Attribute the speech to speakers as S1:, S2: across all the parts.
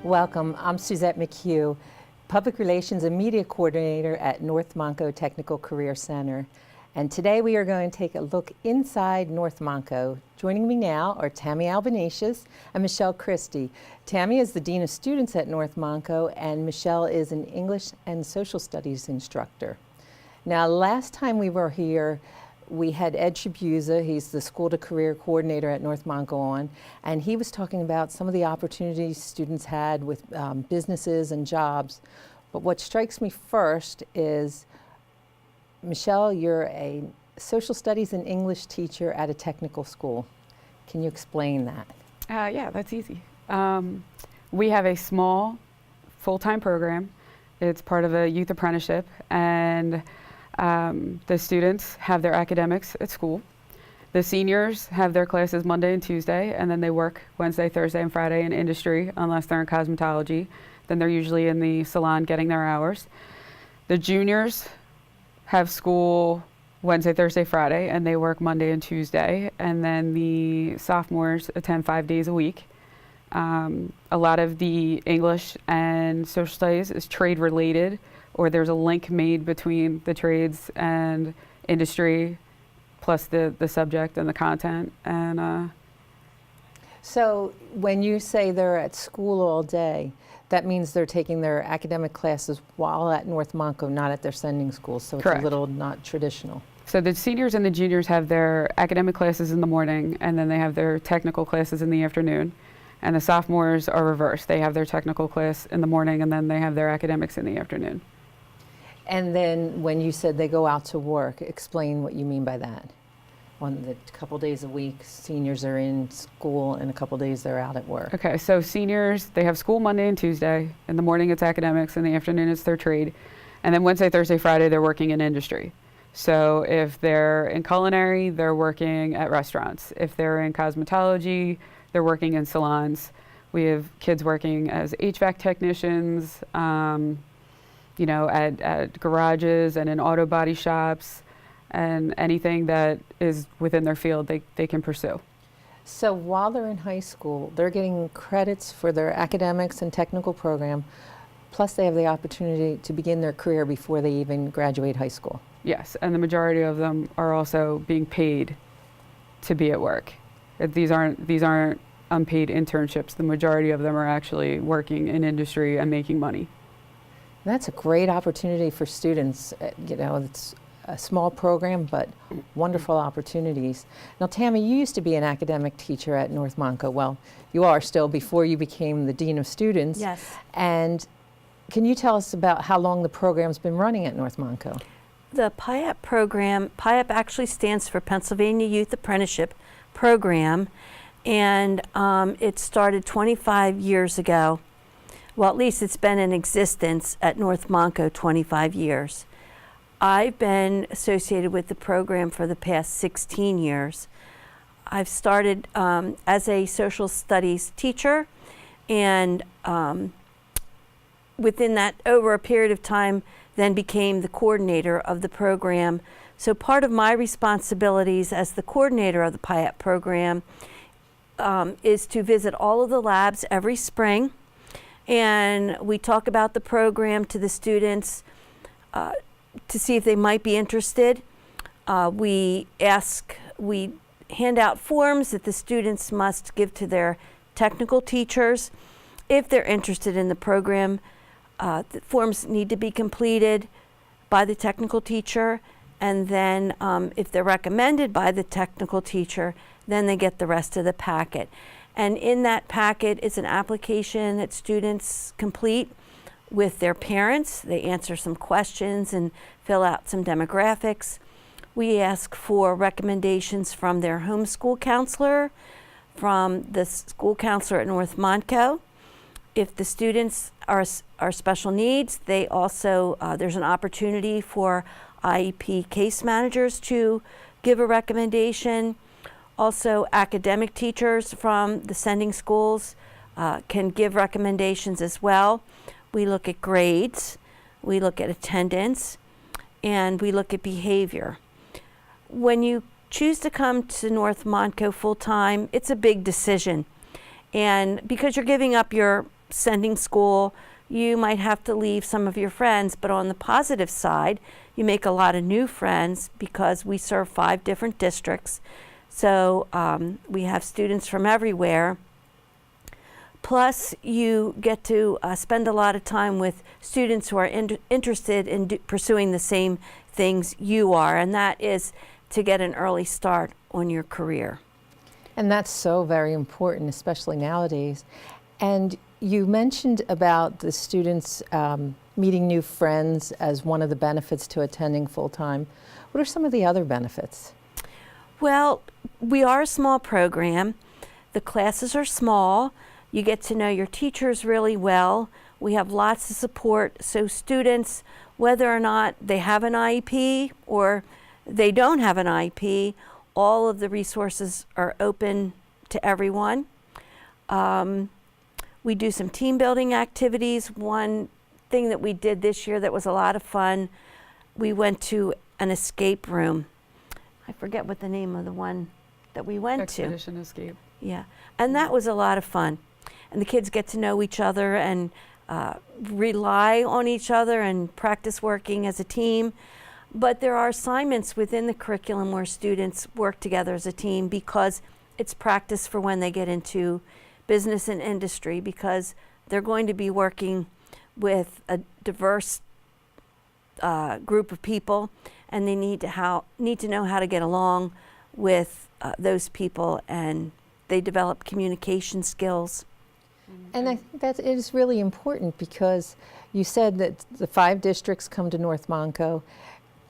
S1: Welcome. I'm Suzette McHugh, Public Relations and Media Coordinator at North Monco Technical Career Center. And today we are going to take a look inside North Monco. Joining me now are Tammy Albanesius and Michele Christy. Tammy is the Dean of Students at North Monco, and Michele is an English and Social Studies instructor. Now, last time we were here, we had Ed Shabuza, he's the School to Career Coordinator at North Monco on, and he was talking about some of the opportunities students had with businesses and jobs. But what strikes me first is, Michele, you're a social studies and English teacher at a technical school. Can you explain that?
S2: Yeah, that's easy. We have a small full-time program. It's part of a youth apprenticeship, and the students have their academics at school. The seniors have their classes Monday and Tuesday, and then they work Wednesday, Thursday, and Friday in industry, unless they're in cosmetology. Then they're usually in the salon getting their hours. The juniors have school Wednesday, Thursday, Friday, and they work Monday and Tuesday. And then the sophomores attend 5 days a week. A lot of the English and social studies is trade related, or there's a link made between the trades and industry, plus the subject and the content. And
S1: so when you say they're at school all day, that means they're taking their academic classes while at North Monco, not at their sending schools, so
S2: Correct.
S1: It's a little not traditional.
S2: So the seniors and the juniors have their academic classes in the morning, and then they have their technical classes in the afternoon. And the sophomores are reversed. They have their technical class in the morning, and then they have their academics in the afternoon.
S1: And then when you said they go out to work, explain what you mean by that. On the couple days a week, seniors are in school, and a couple days they're out at work.
S2: Okay, so seniors, they have school Monday and Tuesday. In the morning it's academics, in the afternoon it's their trade. And then Wednesday, Thursday, Friday, they're working in industry. So if they're in culinary, they're working at restaurants. If they're in cosmetology, they're working in salons. We have kids working as HVAC technicians, you know, at garages and in auto body shops, and anything that is within their field they can pursue.
S1: So while they're in high school, they're getting credits for their academics and technical program, plus they have the opportunity to begin their career before they even graduate high school.
S2: Yes, and the majority of them are also being paid to be at work. These aren't unpaid internships. The majority of them are actually working in industry and making money.
S1: That's a great opportunity for students. You know, it's a small program, but wonderful opportunities. Now, Tammy, you used to be an academic teacher at North Monco. Well, you are still, before you became the Dean of Students.
S3: Yes.
S1: And can you tell us about how long the program's been running at North Monco?
S3: The PIAP program, PIAP actually stands for Pennsylvania Youth Apprenticeship Program, and it started 25 years ago. Well, at least it's been in existence at North Monco 25 years. I've been associated with the program for the past 16 years. I've started as a social studies teacher, and within that, over a period of time, then became the coordinator of the program. So part of my responsibilities as the coordinator of the PIAP program is to visit all of the labs every spring, and we talk about the program to the students to see if they might be interested. We hand out forms that the students must give to their technical teachers. If they're interested in the program, the forms need to be completed by the technical teacher, and then if they're recommended by the technical teacher, then they get the rest of the packet. And in that packet is an application that students complete with their parents. They answer some questions and fill out some demographics. We ask for recommendations from their homeschool counselor, from the school counselor at North Monco. If the students are special needs, they also, there's an opportunity for IEP case managers to give a recommendation. Also, academic teachers from the sending schools can give recommendations as well. We look at grades, we look at attendance, and we look at behavior. When you choose to come to North Monco full-time, it's a big decision. And because you're giving up your sending school, you might have to leave some of your friends, but on the positive side, you make a lot of new friends because we serve 5 different districts. So we have students from everywhere. Plus, you get to spend a lot of time with students who are interested in pursuing the same things you are, and that is to get an early start on your career.
S1: And that's so very important, especially nowadays. And you mentioned about the students meeting new friends as one of the benefits to attending full-time. What are some of the other benefits?
S3: Well, we are a small program. The classes are small. You get to know your teachers really well. We have lots of support. So students, whether or not they have an IEP or they don't have an IEP, all of the resources are open to everyone. We do some team building activities. One thing that we did this year that was a lot of fun, we went to an escape room. I forget what the name of the one that we went to.
S2: Expedition Escape.
S3: Yeah, and that was a lot of fun. And the kids get to know each other and rely on each other and practice working as a team. But there are assignments within the curriculum where students work together as a team because it's practice for when they get into business and industry, because they're going to be working with a diverse group of people, and they need to know how to get along with those people, and they develop communication skills.
S1: And I think that is really important because you said that the 5 districts come to North Monco,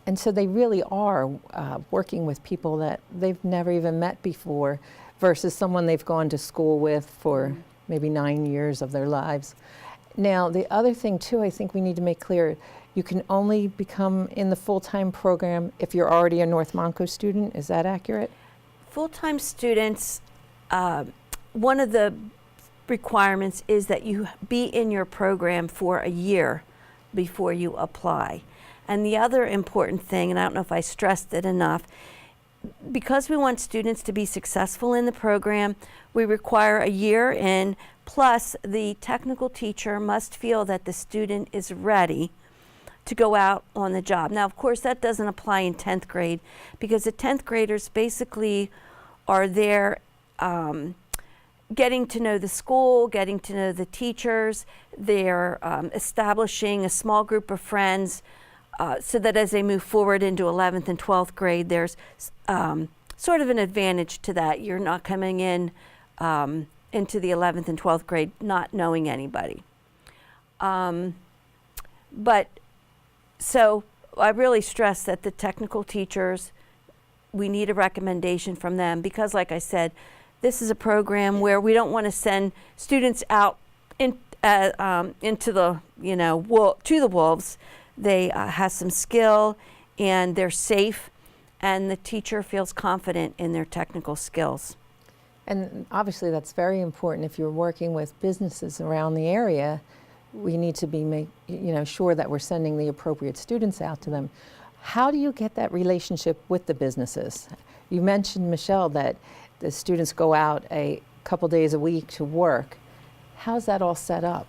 S1: and so they really are working with people that they've never even met before versus someone they've gone to school with for maybe 9 years of their lives. Now, the other thing too, I think we need to make clear, you can only become in the full-time program if you're already a North Monco student. Is that accurate?
S3: Full-time students, one of the requirements is that you be in your program for a year before you apply. And the other important thing, and I don't know if I stressed it enough, because we want students to be successful in the program, we require a year in, plus the technical teacher must feel that the student is ready to go out on the job. Now, of course, that doesn't apply in 10th grade because the 10th graders basically are there getting to know the school, getting to know the teachers. They're establishing a small group of friends so that as they move forward into 11th and 12th grade, there's sort of an advantage to that. You're not coming in into the 11th and 12th grade not knowing anybody. But so I really stress that the technical teachers, we need a recommendation from them because, like I said, this is a program where we don't want to send students out into the, to the wolves. They have some skill and they're safe, and the teacher feels confident in their technical skills.
S1: And obviously that's very important. If you're working with businesses around the area, we need to be sure that we're sending the appropriate students out to them. How do you get that relationship with the businesses? You mentioned, Michele, that the students go out a couple days a week to work. How's that all set up?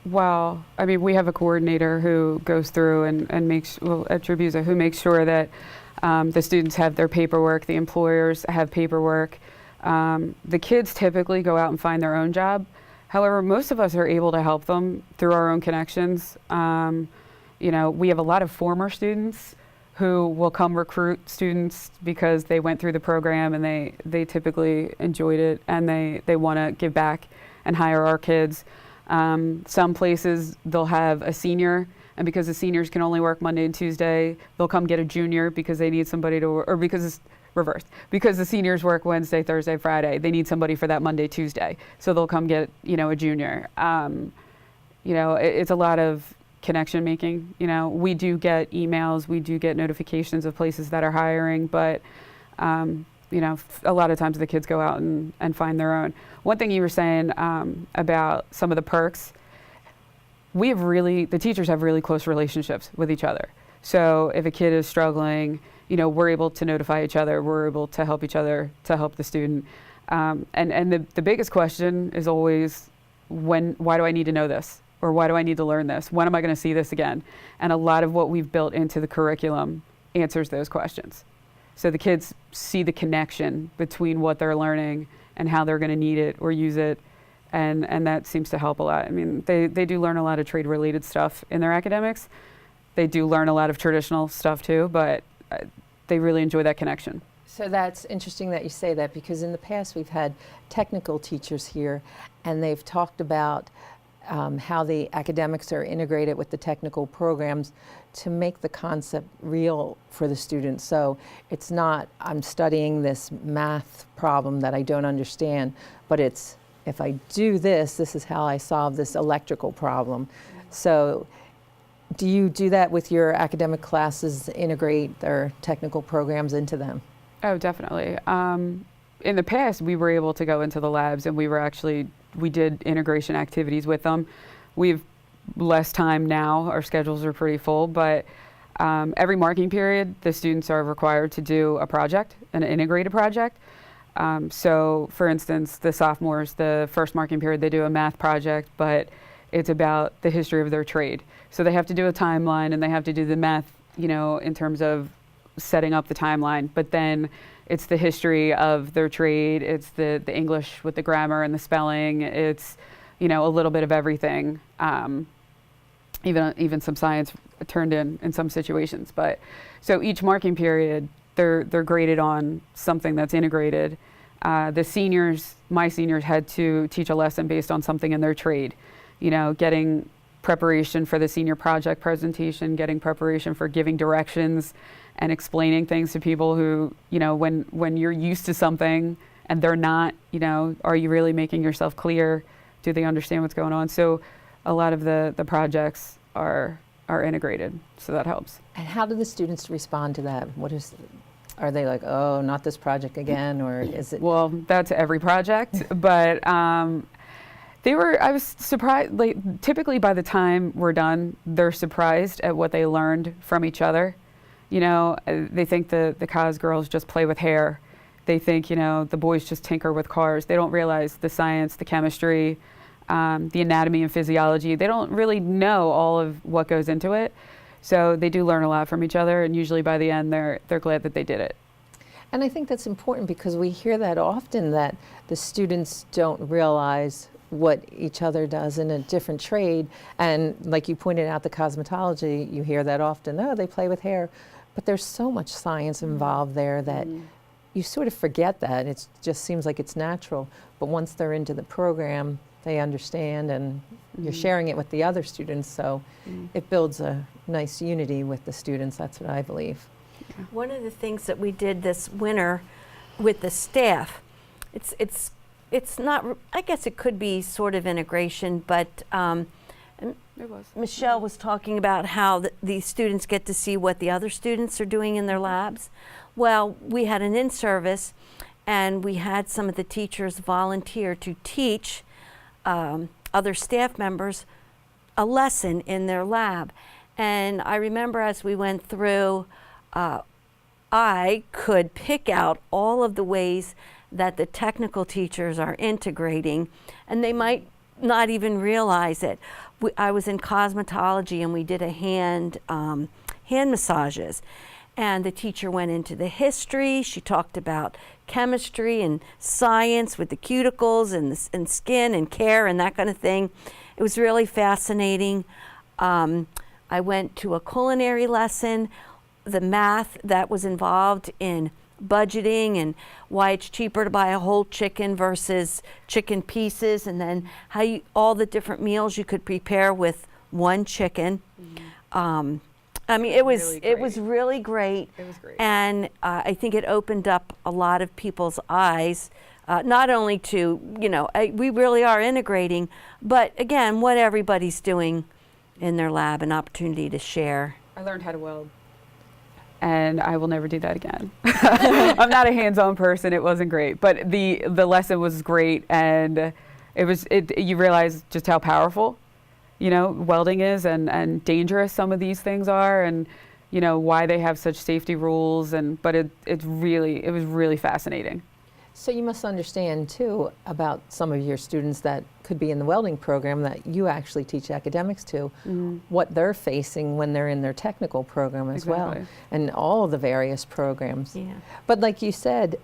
S2: Well, I mean, we have a coordinator who goes through and makes, at Tribuza, who makes sure that the students have their paperwork, the employers have paperwork. The kids typically go out and find their own job. However, most of us are able to help them through our own connections. We have a lot of former students who will come recruit students because they went through the program and they typically enjoyed it and they want to give back and hire our kids. Some places they'll have a senior, and because the seniors can only work Monday and Tuesday, they'll come get a junior because they need somebody to work, or because it's reversed. Because the seniors work Wednesday, Thursday, Friday, they need somebody for that Monday, Tuesday. So they'll come get, a junior. It's a lot of connection making. We do get emails, we do get notifications of places that are hiring, but a lot of times the kids go out and find their own. One thing you were saying about some of the perks, the teachers have really close relationships with each other. So if a kid is struggling, we're able to notify each other, we're able to help each other to help the student. And the biggest question is always, why do I need to know this? Or why do I need to learn this? When am I going to see this again? And a lot of what we've built into the curriculum answers those questions. So the kids see the connection between what they're learning and how they're going to need it or use it. And that seems to help a lot. I mean, they do learn a lot of trade-related stuff in their academics. They do learn a lot of traditional stuff too, but they really enjoy that connection.
S1: So that's interesting that you say that, because in the past we've had technical teachers here, and they've talked about how the academics are integrated with the technical programs to make the concept real for the students. So it's not, I'm studying this math problem that I don't understand, but it's, if I do this, this is how I solve this electrical problem. So do you do that with your academic classes, integrate their technical programs into them?
S2: Oh, definitely. In the past, we were able to go into the labs and we did integration activities with them. We've less time now. Our schedules are pretty full, but every marking period, the students are required to do a project, an integrated project. So for instance, the sophomores, the first marking period, they do a math project, but it's about the history of their trade. So they have to do a timeline and they have to do the math, in terms of setting up the timeline, but then it's the history of their trade, it's the English with the grammar and the spelling, it's, a little bit of everything, even some science turned in some situations. But so each marking period, they're graded on something that's integrated. The seniors, my seniors, had to teach a lesson based on something in their trade, getting preparation for the senior project presentation, getting preparation for giving directions and explaining things to people who, when you're used to something and they're not, are you really making yourself clear? Do they understand what's going on? So a lot of the projects are integrated, so that helps.
S1: And how do the students respond to that? Are they like, oh, not this project again, or is it?
S2: Well, that's every project, but I was surprised, typically by the time we're done, they're surprised at what they learned from each other. They think the cos girls just play with hair. They think, the boys just tinker with cars. They don't realize the science, the chemistry, the anatomy and physiology. They don't really know all of what goes into it. So they do learn a lot from each other, and usually by the end, they're glad that they did it.
S1: And I think that's important, because we hear that often, that the students don't realize what each other does in a different trade. And like you pointed out, the cosmetology, you hear that often, oh, they play with hair. But there's so much science involved there that you sort of forget that. It just seems like it's natural. But once they're into the program, they understand, and you're sharing it with the other students. So it builds a nice unity with the students. That's what I believe.
S2: Yeah.
S3: One of the things that we did this winter with the staff, it's not, I guess it could be sort of integration, but
S2: It was.
S3: Michele was talking about how the students get to see what the other students are doing in their labs. Well, we had an in-service, and we had some of the teachers volunteer to teach other staff members a lesson in their lab. And I remember as we went through, I could pick out all of the ways that the technical teachers are integrating, and they might not even realize it. I was in cosmetology, and we did a hand massages, and the teacher went into the history. She talked about chemistry and science with the cuticles and skin and care and that kind of thing. It was really fascinating. I went to a culinary lesson, the math that was involved in budgeting and why it's cheaper to buy a whole chicken versus chicken pieces, and then how all the different meals you could prepare with one chicken. I mean, it was really great.
S2: It was great.
S3: And I think it opened up a lot of people's eyes, not only to, we really are integrating, but again, what everybody's doing in their lab, an opportunity to share.
S2: I learned how to weld, and I will never do that again. I'm not a hands-on person. It wasn't great, but the lesson was great, and you realize just how powerful, welding is, and dangerous some of these things are, and why they have such safety rules, but it was really fascinating.
S1: So you must understand too about some of your students that could be in the welding program that you actually teach academics to, what they're facing when they're in their technical program as well,
S2: Exactly.
S1: and all the various programs.
S3: Yeah.
S1: But like you said,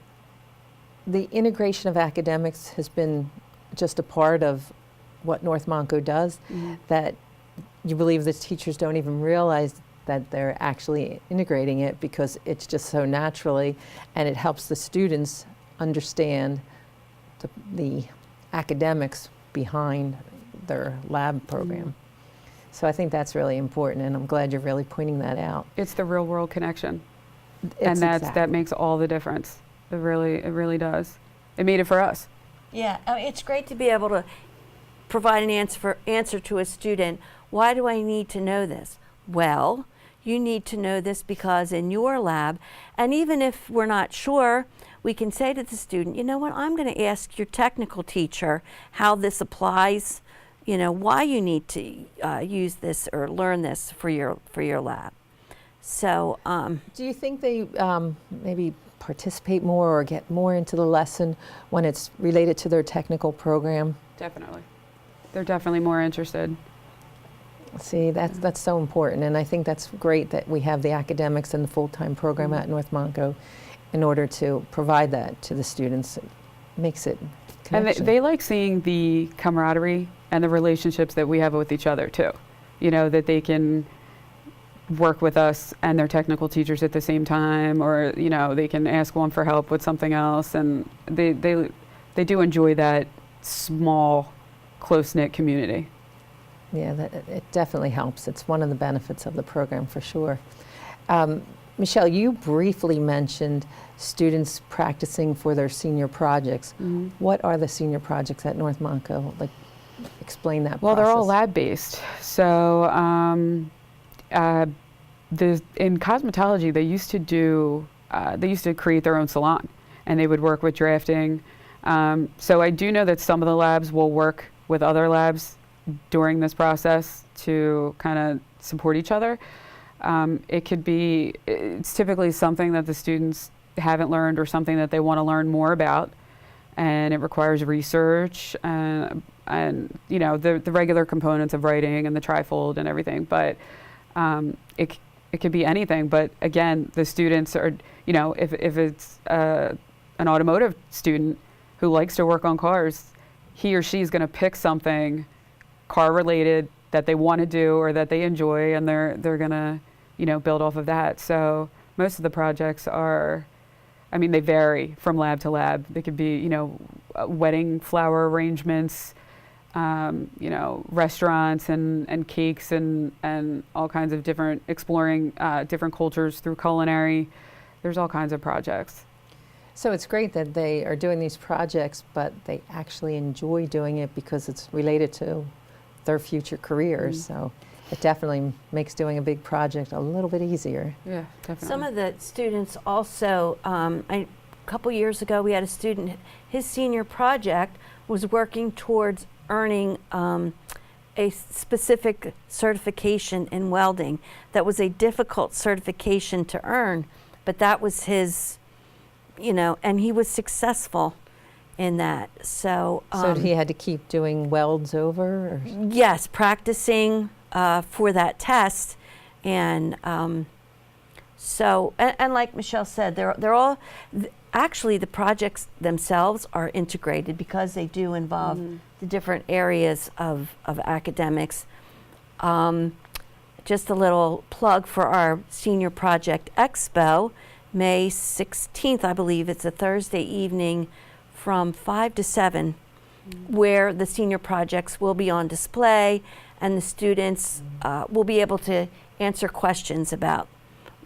S1: the integration of academics has been just a part of what North Monco does, that you believe the teachers don't even realize that they're actually integrating it because it's just so naturally, and it helps the students understand the academics behind their lab program. So I think that's really important, and I'm glad you're really pointing that out.
S2: It's the real world connection.
S1: It's
S2: That makes all the difference. It really does. It made it for us.
S3: Yeah, it's great to be able to provide an answer to a student. Why do I need to know this? Well, you need to know this because in your lab, and even if we're not sure, we can say to the student, you know what, I'm going to ask your technical teacher how this applies, you know, why you need to use this or learn this for your lab. So,
S1: Do you think they maybe participate more or get more into the lesson when it's related to their technical program?
S2: Definitely. They're definitely more interested.
S1: See, that's so important, and I think that's great that we have the academics and the full-time program at North Monco in order to provide that to the students. It makes it
S2: And
S1: connection.
S2: they like seeing the camaraderie and the relationships that we have with each other too. You know, that they can work with us and their technical teachers at the same time, or, you know, they can ask one for help with something else, and they do enjoy that small, close-knit community.
S1: Yeah, it definitely helps. It's one of the benefits of the program for sure. Michele, you briefly mentioned students practicing for their senior projects. What are the senior projects at North Monco? Like, explain that
S2: Well,
S1: process.
S2: they're all lab-based. So in cosmetology, they used to create their own salon, and they would work with drafting. So I do know that some of the labs will work with other labs during this process to kind of support each other. It's typically something that the students haven't learned or something that they want to learn more about, and it requires research and you know, the regular components of writing and the trifold and everything. But it could be anything. But again, the students are, you know, if it's an automotive student who likes to work on cars, he or she is going to pick something car related that they want to do or that they enjoy, and they're going to, you know, build off of that. So most of the projects are, I mean, they vary from lab to lab. They could be, you know, wedding flower arrangements, you know, restaurants and cakes and all kinds of different, exploring different cultures through culinary. There's all kinds of projects.
S1: So it's great that they are doing these projects, but they actually enjoy doing it because it's related to their future careers. So it definitely makes doing a big project a little bit easier.
S2: Yeah, definitely.
S3: some of the students also, a couple years ago, we had a student, his senior project was working towards earning a specific certification in welding. That was a difficult certification to earn, but that was his, you know, and he was successful in that. So,
S1: So he had to keep doing welds over? Or?
S3: yes, practicing for that test, and so and like Michele said, they're all actually the projects themselves are integrated because they do involve the different areas of academics. Just a little plug for our senior project Expo, May 16th, I believe it's a Thursday evening from 5 to 7, where the senior projects will be on display, and the students will be able to answer questions about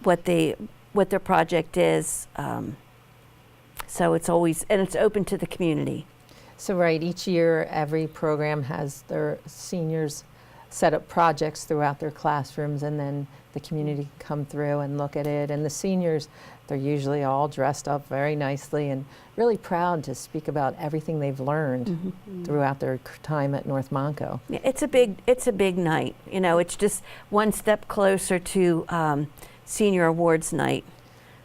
S3: what their project is. So it's always, and it's open to the community.
S1: So right, each year every program has their seniors set up projects throughout their classrooms, and then the community can come through and look at it. And the seniors, they're usually all dressed up very nicely and really proud to speak about everything they've learned throughout their time at North Monco.
S3: Yeah, it's a big night. You know, it's just one step closer to senior awards night.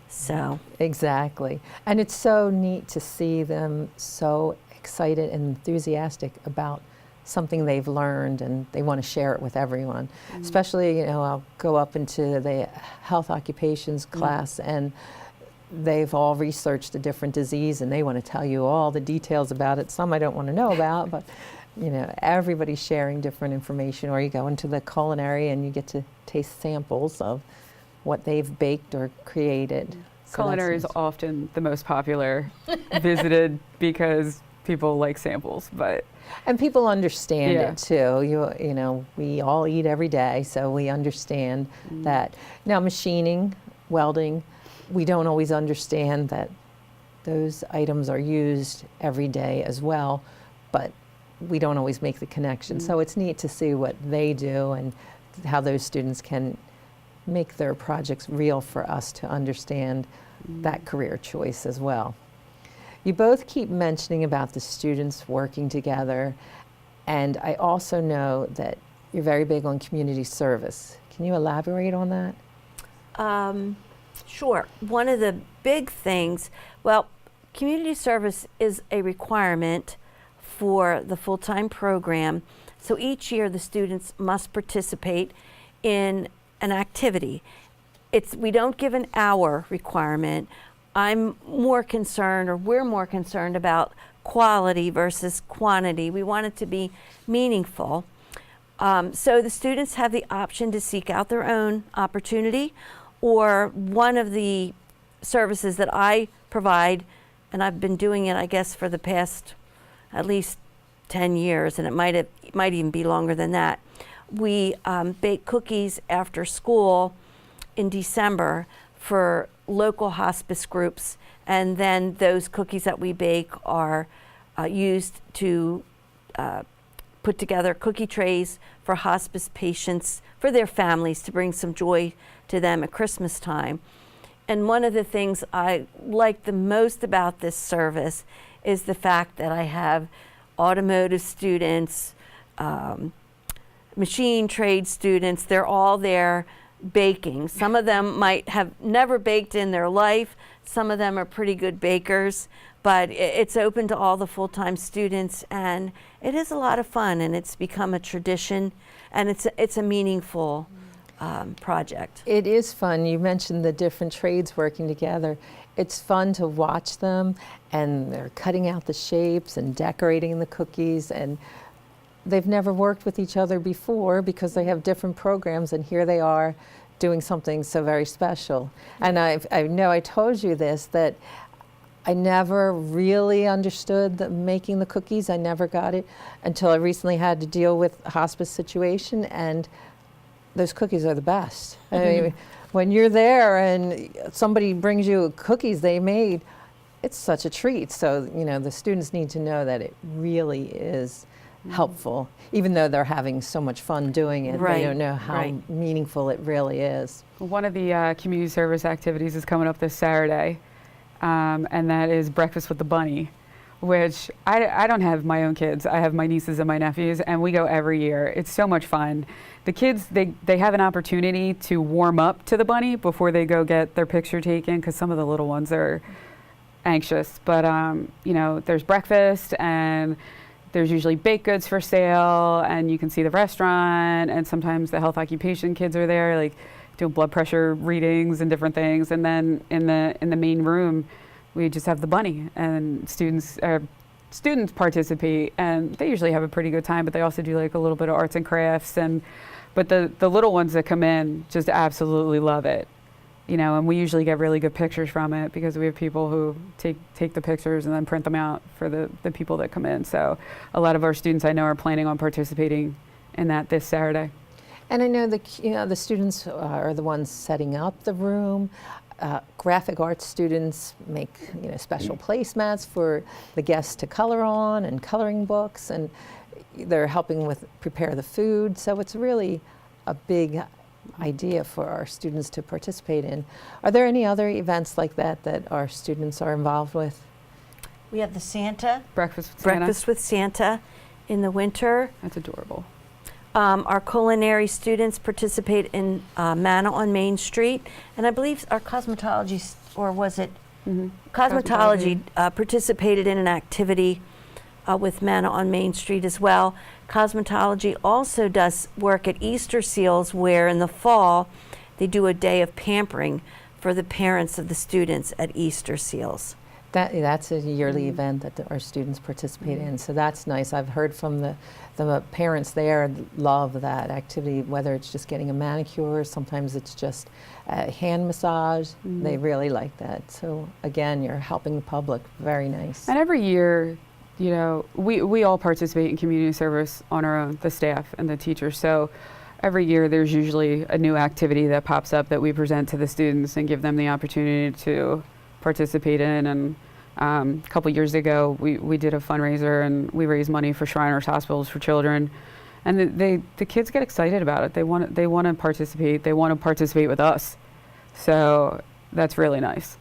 S3: So,
S1: Exactly. And it's so neat to see them so excited and enthusiastic about something they've learned, and they want to share it with everyone. Especially, I'll go up into the health occupations class, and they've all researched a different disease, and they want to tell you all the details about it. Some I don't want to know about, but everybody's sharing different information. Or you go into the culinary and you get to taste samples of what they've baked or created. So
S2: Culinary is
S1: that's nice.
S2: often the most popular visited because people like samples, but
S1: And people understand
S2: Yeah.
S1: it too. We all eat every day, so we understand that. Now, machining, welding, we don't always understand that those items are used every day as well, but we don't always make the connection. So it's neat to see what they do and how those students can make their projects real for us to understand that career choice as well. You both keep mentioning about the students working together, and I also know that you're very big on community service. Can you elaborate on that?
S3: Sure. One of the big things, community service is a requirement for the full-time program. So each year the students must participate in an activity. We don't give an hour requirement. I'm more concerned, or we're more concerned about quality versus quantity. We want it to be meaningful. So the students have the option to seek out their own opportunity, or one of the services that I provide, and I've been doing it, I guess, for the past at least 10 years, and it might even be longer than that. We bake cookies after school in December for local hospice groups, and then those cookies that we bake are used to put together cookie trays for hospice patients, for their families, to bring some joy to them at Christmas time. And one of the things I like the most about this service is the fact that I have automotive students, machine trade students. They're all there baking. Some of them might have never baked in their life. Some of them are pretty good bakers, but it's open to all the full-time students, and it is a lot of fun, and it's become a tradition, and it's a meaningful project.
S1: It is fun. You mentioned the different trades working together. It's fun to watch them, and they're cutting out the shapes and decorating the cookies, and they've never worked with each other before because they have different programs, and here they are doing something so very special. And I know I told you this, that I never really understood making the cookies. I never got it until I recently had to deal with a hospice situation, and those cookies are the best. I mean, when you're there and somebody brings you cookies they made, it's such a treat. So, the students need to know that it really is helpful, even though they're having so much fun doing it.
S3: Right,
S1: They don't know how meaningful it really is.
S2: one of the community service activities is coming up this Saturday, and that is Breakfast with the Bunny, which I don't have my own kids. I have my nieces and my nephews, and we go every year. It's so much fun. The kids, they have an opportunity to warm up to the bunny before they go get their picture taken, because some of the little ones are anxious. But, there's breakfast, and there's usually baked goods for sale, and you can see the restaurant, and sometimes the health occupation kids are there, like doing blood pressure readings and different things. And then in the main room, we just have the bunny, and students participate, and they usually have a pretty good time, but they also do like a little bit of arts and crafts. But the little ones that come in just absolutely love it. And we usually get really good pictures from it because we have people who take the pictures and then print them out for the people that come in. So a lot of our students I know are planning on participating in that this Saturday.
S1: And I know the students are the ones setting up the room. Graphic arts students make special placemats for the guests to color on, and coloring books, and they're helping prepare the food. So it's really a big idea for our students to participate in. Are there any other events like that our students are involved with?
S3: We have the Santa.
S2: Breakfast with Santa.
S3: Breakfast with Santa in the winter.
S2: That's adorable.
S3: Our culinary students participate in Manna on Main Street, and I believe our cosmetology or was it
S2: Mhm.
S3: cosmetology, participated in an activity with men on Main Street as well. Cosmetology also does work at Easter Seals, where in the fall they do a day of pampering for the parents of the students at Easter Seals.
S1: That's a yearly event that our students participate in, so that's nice. I've heard from the parents there love that activity, whether it's just getting a manicure, sometimes it's just a hand massage. They really like that. So again, you're helping the public. Very nice.
S2: And every year, you know, we all participate in community service on our own, the staff and the teachers. So every year there's usually a new activity that pops up that we present to the students and give them the opportunity to participate in. And a couple years ago, we did a fundraiser and we raised money for Shriners Hospitals for Children. And the kids get excited about it. They want to participate. They want to participate with us. So that's really nice.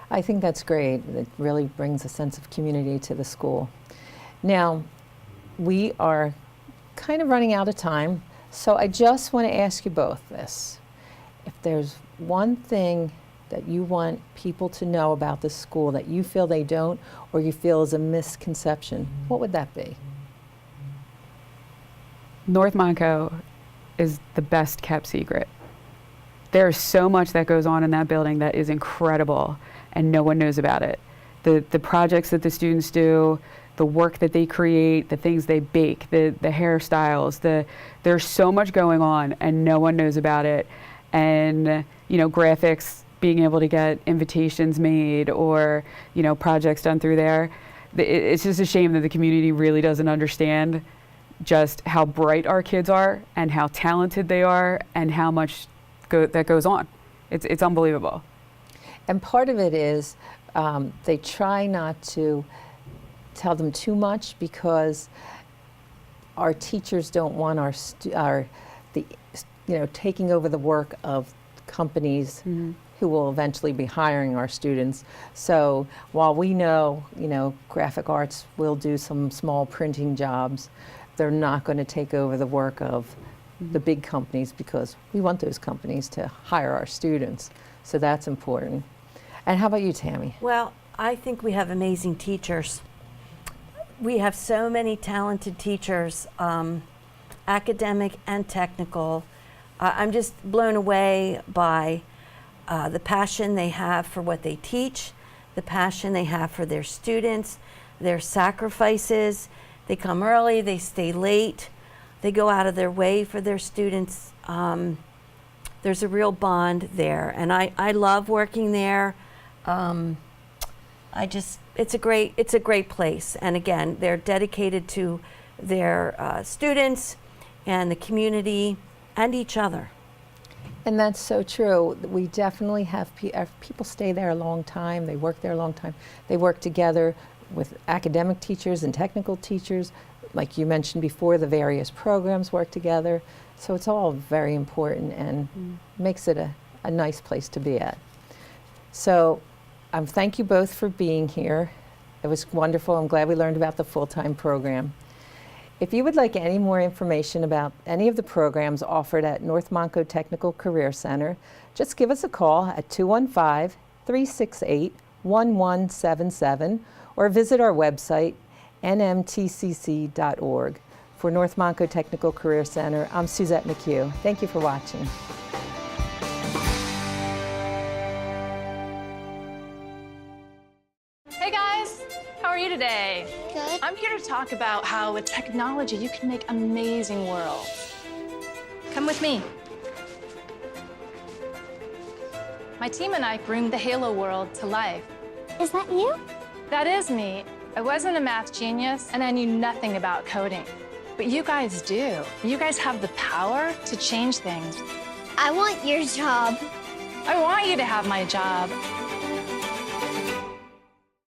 S1: I think that's great. It really brings a sense of community to the school. Now, we are kind of running out of time, so I just want to ask you both this. If there's one thing that you want people to know about the school that you feel they don't, or you feel is a misconception, what would that be?
S2: North Monco is the best kept secret. There's so much that goes on in that building that is incredible, and no one knows about it. The projects that the students do, the work that they create, the things they bake, the hairstyles, there's so much going on and no one knows about it. And, you know, graphics, being able to get invitations made or, you know, projects done through there. It's just a shame that the community really doesn't understand just how bright our kids are and how talented they are and how much that goes on. It's unbelievable.
S1: And part of it is they try not to tell them too much because our teachers don't want taking over the work of companies who will eventually be hiring our students. So while we know, graphic arts will do some small printing jobs, they're not going to take over the work of the big companies because we want those companies to hire our students. So that's important. And how about you, Tammy?
S3: Well, I think we have amazing teachers. We have so many talented teachers, academic and technical. I'm just blown away by the passion they have for what they teach, the passion they have for their students, their sacrifices. They come early, they stay late, they go out of their way for their students. There's a real bond there, and I love working there. It's a great place, and again, they're dedicated to their students and the community and each other.
S1: And that's so true. We definitely have people stay there a long time. They work there a long time. They work together with academic teachers and technical teachers. Like you mentioned before, the various programs work together. So it's all very important and makes it a nice place to be at. So thank you both for being here. It was wonderful. I'm glad we learned about the full-time program. If you would like any more information about any of the programs offered at North Monco Technical Career Center, just give us a call at 215-368-1177 or visit our website, NMTCC.org. For North Monco Technical Career Center, I'm Suzette McHugh. Thank you for watching.
S4: Hey guys, how are you today?
S5: Good.
S4: I'm here to talk about how with technology you can make amazing worlds. Come with me. My team and I bring the Halo world to life.
S5: Is that you?
S4: That is me. I wasn't a math genius and I knew nothing about coding. But you guys do. You guys have the power to change things.
S5: I want your job.
S4: I want you to have my job.